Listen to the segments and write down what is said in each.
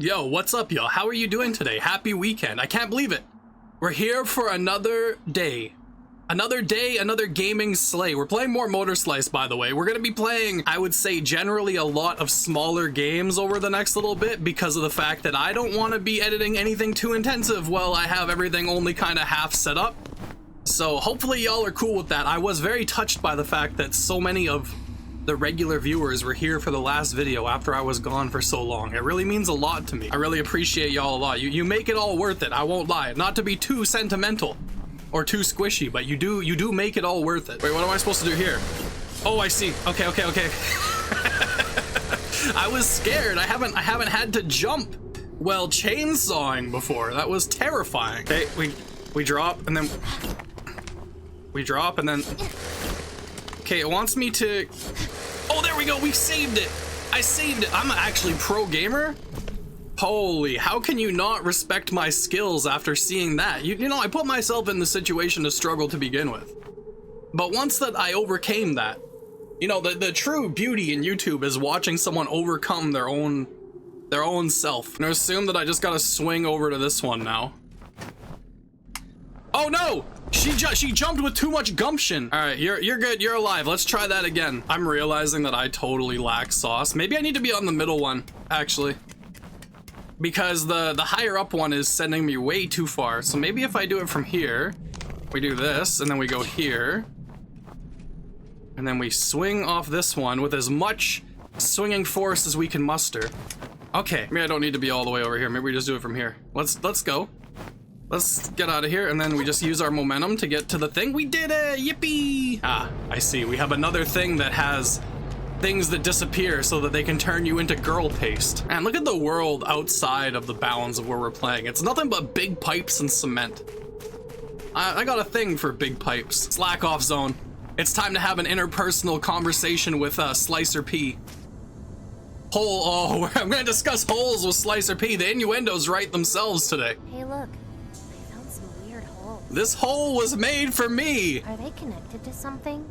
Yo, what's up, y'all? How are you doing today? Happy weekend. I can't believe it. We're here for another day. Another day, another gaming slay. We're playing more MOTORSLICE, by the way. We're gonna be playing, I would say, generally a lot of smaller games over the next little bit because of the fact that I don't want to be editing anything too intensive while I have everything only kind of half set up. So hopefully y'all are cool with that. I was very touched by the fact that so many of the regular viewers were here for the last video after I was gone for so long. It really means a lot to me. I really appreciate y'all a lot. You make it all worth it. I won't lie. Not to be too sentimental or too squishy, but you do make it all worth it. Wait, what am I supposed to do here? Oh, I see. Okay. I was scared. I haven't had to jump while chainsawing before. That was terrifying. Okay, we drop and then we drop and then. Okay, it wants me to. Oh, there we go. We saved it. I saved it. I'm actually pro gamer. Holy, how can you not respect my skills after seeing that? You know, I put myself in the situation to struggle to begin with. But once that I overcame that, you know, the true beauty in YouTube is watching someone overcome their own self. And I assume that I just gotta swing over to this one now. Oh no! She jumped with too much gumption. All right, you're good. You're alive. Let's try that again. I'm realizing that I totally lack sauce. Maybe I need to be on the middle one, actually, because the higher up one is sending me way too far. So maybe if I do it from here, we do this, and then we go here, and then we swing off this one with as much swinging force as we can muster. Okay, maybe I don't need to be all the way over here. Maybe we just do it from here. Let's go. Let's get out of here, and then we just use our momentum to get to the thing. We did it! Yippee! Ah, I see. We have another thing that has things that disappear so that they can turn you into girl paste. And look at the world outside of the bounds of where we're playing. It's nothing but big pipes and cement. I got a thing for big pipes. Slack off zone. It's time to have an interpersonal conversation with Slicer P. Oh, I'm gonna discuss holes with Slicer P. The innuendos write themselves today. Hey, look. This hole was made for me. Are they connected to something?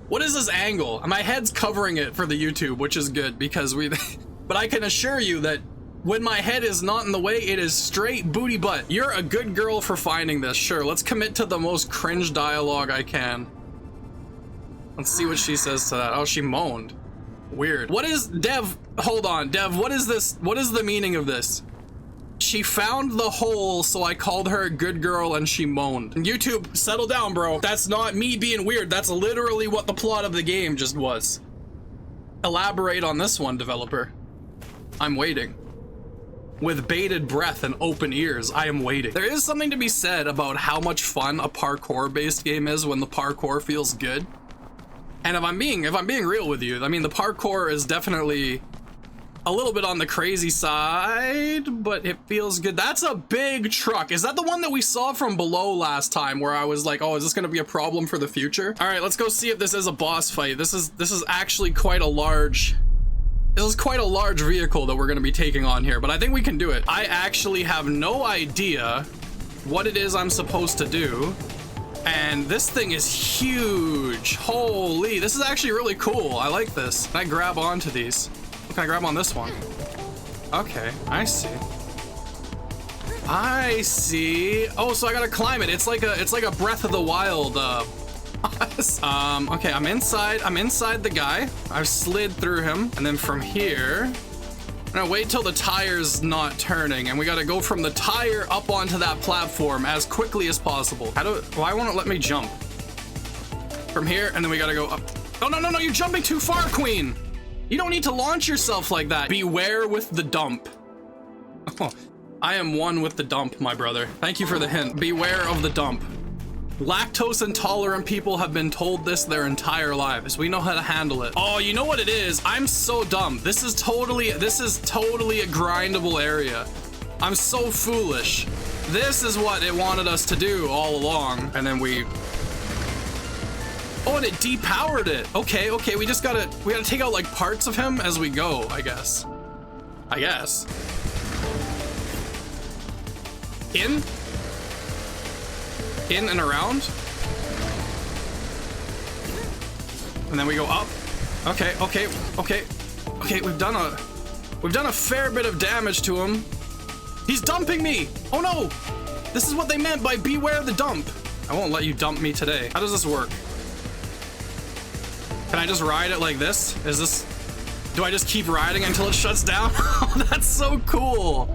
What is this angle? My head's covering it for the YouTube, which is good because but I can assure you that when my head is not in the way, it is straight booty butt. You're a good girl for finding this. Sure, let's commit to the most cringe dialogue I can. Let's see what she says to that. Oh, she moaned. Weird. What is Dev? Hold on, Dev. What is this? What is the meaning of this? She found the hole, so I called her a good girl and she moaned. YouTube, settle down, bro. That's not me being weird. That's literally what the plot of the game just was. Elaborate on this one, developer. I'm waiting. With bated breath and open ears, I am waiting. There is something to be said about how much fun a parkour-based game is when the parkour feels good. And if I'm being real with you, I mean, the parkour is definitely a little bit on the crazy side, but it feels good. That's a big truck. Is that the one that we saw from below last time where I was like, oh, is this gonna be a problem for the future? All right, let's go see if this is a boss fight. This is actually quite a large vehicle that we're gonna be taking on here, but I think we can do it. I actually have no idea what it is I'm supposed to do. And this thing is huge. Holy, this is actually really cool. I like this. Can I grab onto these? Can I grab on this one? Okay, I see. I see. Oh, so I gotta climb it. It's like a Breath of the Wild okay, I'm inside the guy. I've slid through him, and then from here, I'm gonna wait till the tire's not turning, and we gotta go from the tire up onto that platform as quickly as possible. Why won't it let me jump? From here, and then we gotta go up. Oh, no, you're jumping too far, Queen. You don't need to launch yourself like that. Beware with the dump. Oh, I am one with the dump, my brother. Thank you for the hint. Beware of the dump. Lactose intolerant people have been told this their entire lives. We know how to handle it. Oh, you know what it is? I'm so dumb. This is totally a grindable area. I'm so foolish. This is what it wanted us to do all along. And then oh, and it depowered it. Okay, we gotta take out like parts of him as we go, I guess. In and around. And then we go up. Okay, we've done a fair bit of damage to him. He's dumping me! Oh no! This is what they meant by beware the dump. I won't let you dump me today. How does this work? Can I just ride it like this? Is this... Do I just keep riding until it shuts down? Oh, that's so cool.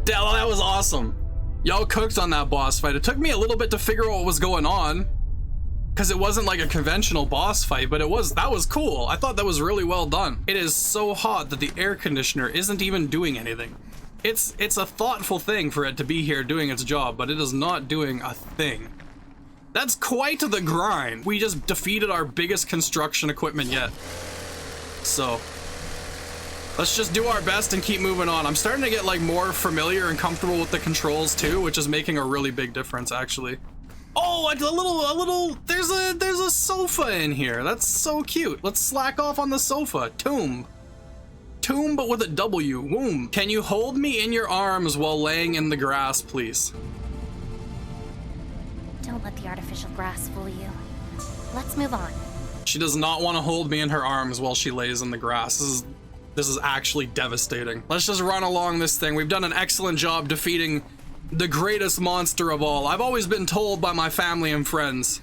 That was awesome. Y'all cooked on that boss fight. It took me a little bit to figure out what was going on, because it wasn't like a conventional boss fight, but that was cool. I thought that was really well done. It is so hot that the air conditioner isn't even doing anything. It's a thoughtful thing for it to be here doing its job, but it is not doing a thing. That's quite the grind. We just defeated our biggest construction equipment yet. So let's just do our best and keep moving on. I'm starting to get like more familiar and comfortable with the controls too, which is making a really big difference actually. Oh, a little, there's a sofa in here. That's so cute. Let's slack off on the sofa. Tomb, but with a W. Womb. Can you hold me in your arms while laying in the grass, please? Don't let the artificial grass fool you. Let's move on. She does not want to hold me in her arms while she lays in the grass. This is actually devastating. Let's just run along this thing. We've done an excellent job defeating the greatest monster of all. I've always been told by my family and friends,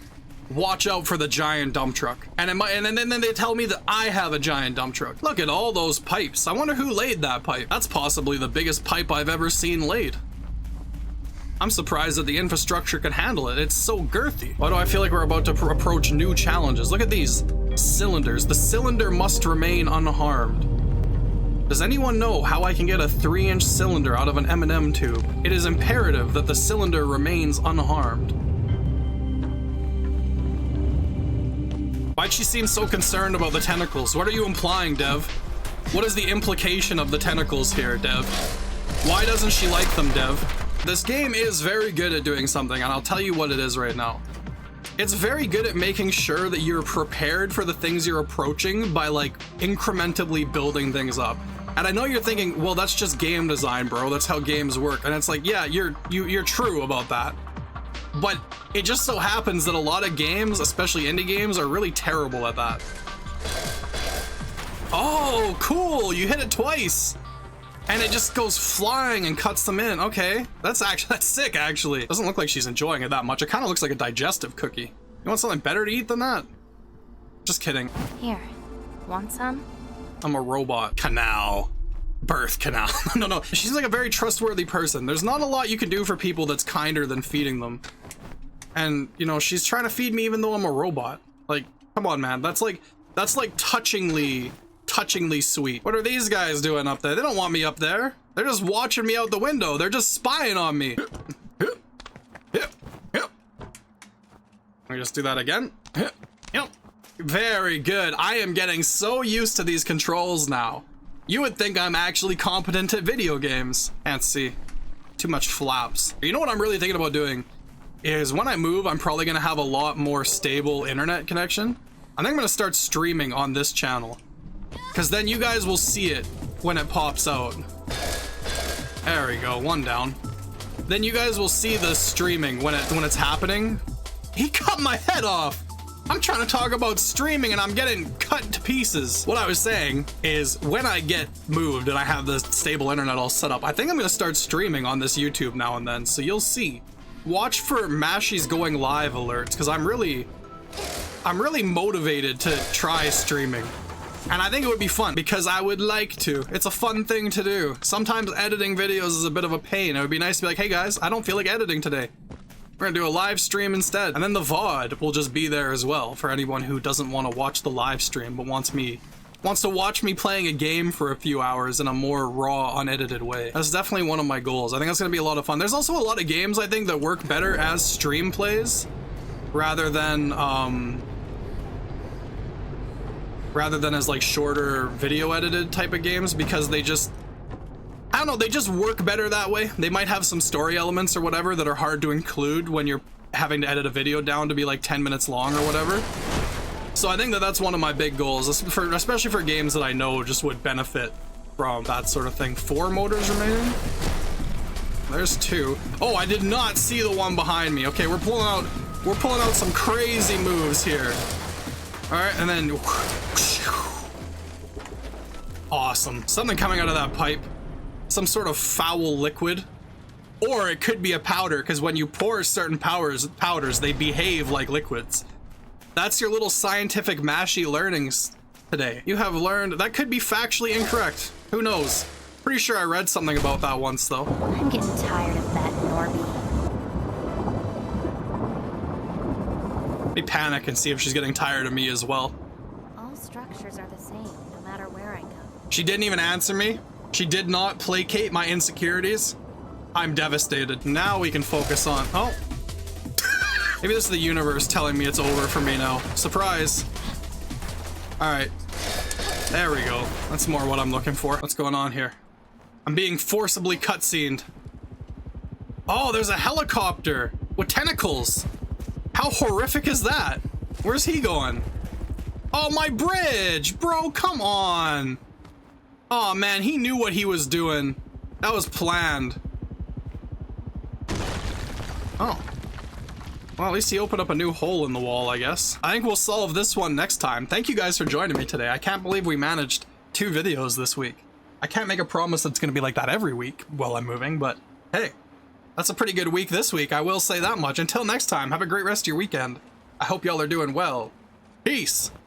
watch out for the giant dump truck. And then they tell me that I have a giant dump truck. Look at all those pipes. I wonder who laid that pipe. That's possibly the biggest pipe I've ever seen laid. I'm surprised that the infrastructure can handle it. It's so girthy. Why do I feel like we're about to approach new challenges? Look at these cylinders. The cylinder must remain unharmed. Does anyone know how I can get a 3-inch cylinder out of an M&M tube? It is imperative that the cylinder remains unharmed. Why'd she seem so concerned about the tentacles? What are you implying, Dev? What is the implication of the tentacles here, Dev? Why doesn't she like them, Dev? This game is very good at doing something, and I'll tell you what it is right now. It's very good at making sure that you're prepared for the things you're approaching by like incrementally building things up. And I know you're thinking, well, that's just game design, bro. That's how games work. And it's like, yeah, you're true about that. But it just so happens that a lot of games, especially indie games, are really terrible at that. Oh, cool. You hit it twice. And it just goes flying and cuts them in. Okay, that's sick, actually. Doesn't look like she's enjoying it that much. It kind of looks like a digestive cookie. You want something better to eat than that? Just kidding. Here, want some? I'm a robot. Canal. Birth canal. No. She's like a very trustworthy person. There's not a lot you can do for people that's kinder than feeding them. And, you know, she's trying to feed me even though I'm a robot. Like, come on, man. That's like touchingly sweet. What are these guys doing up there? They don't want me up there. They're just watching me out the window. They're just spying on me. Let me just do that again. Very good. I am getting so used to these controls now. You would think I'm actually competent at video games. Can't see. Too much flaps. You know what I'm really thinking about doing is when I move, I'm probably gonna have a lot more stable internet connection. I think I'm gonna start streaming on this channel, because then you guys will see it when it pops out. There we go, one down. Then you guys will see the streaming when it's happening. He cut my head off. I'm trying to talk about streaming and I'm getting cut to pieces. What I was saying is when I get moved and I have the stable internet all set up, I think I'm gonna start streaming on this YouTube now and then, so you'll see. Watch for Mashie's going live alerts, because I'm really motivated to try streaming. And I think it would be fun because I would like to. It's a fun thing to do. Sometimes editing videos is a bit of a pain. It would be nice to be like, hey guys, I don't feel like editing today. We're gonna do a live stream instead. And then the VOD will just be there as well for anyone who doesn't want to watch the live stream but wants to watch me playing a game for a few hours in a more raw, unedited way. That's definitely one of my goals. I think that's gonna be a lot of fun. There's also a lot of games I think that work better as stream plays rather than as like shorter video edited type of games, because they just, I don't know, they just work better that way. They might have some story elements or whatever that are hard to include when you're having to edit a video down to be like 10 minutes long or whatever. So I think that that's one of my big goals, especially for games that I know just would benefit from that sort of thing. 4 motors remaining. There's 2. Oh, I did not see the one behind me. Okay, we're pulling out some crazy moves here. All right, and then awesome. Something coming out of that pipe. some sort of foul liquid. Or it could be a powder, because when you pour certain powders, they behave like liquids. That's your little scientific Mashie learnings today. You have learned, that could be factually incorrect. Who knows? Pretty sure I read something about that once, though. I'm getting tired of that, Norby. Let me panic and see if she's getting tired of me as well. All structures are the same, no matter where I go. She didn't even answer me. She did not placate my insecurities. I'm devastated. Now we can focus on... Oh. Maybe this is the universe telling me it's over for me now. Surprise. Alright. There we go. That's more what I'm looking for. What's going on here? I'm being forcibly cutscened. Oh, there's a helicopter with tentacles. How horrific is that? Where's he going? Oh, my bridge! Bro, come on! Oh man, he knew what he was doing. That was planned. Oh. Well, at least he opened up a new hole in the wall, I guess. I think we'll solve this one next time. Thank you guys for joining me today. I can't believe we managed 2 videos this week. I can't make a promise that's gonna be like that every week while I'm moving, but hey, that's a pretty good week this week, I will say that much. Until next time, have a great rest of your weekend. I hope y'all are doing well. Peace!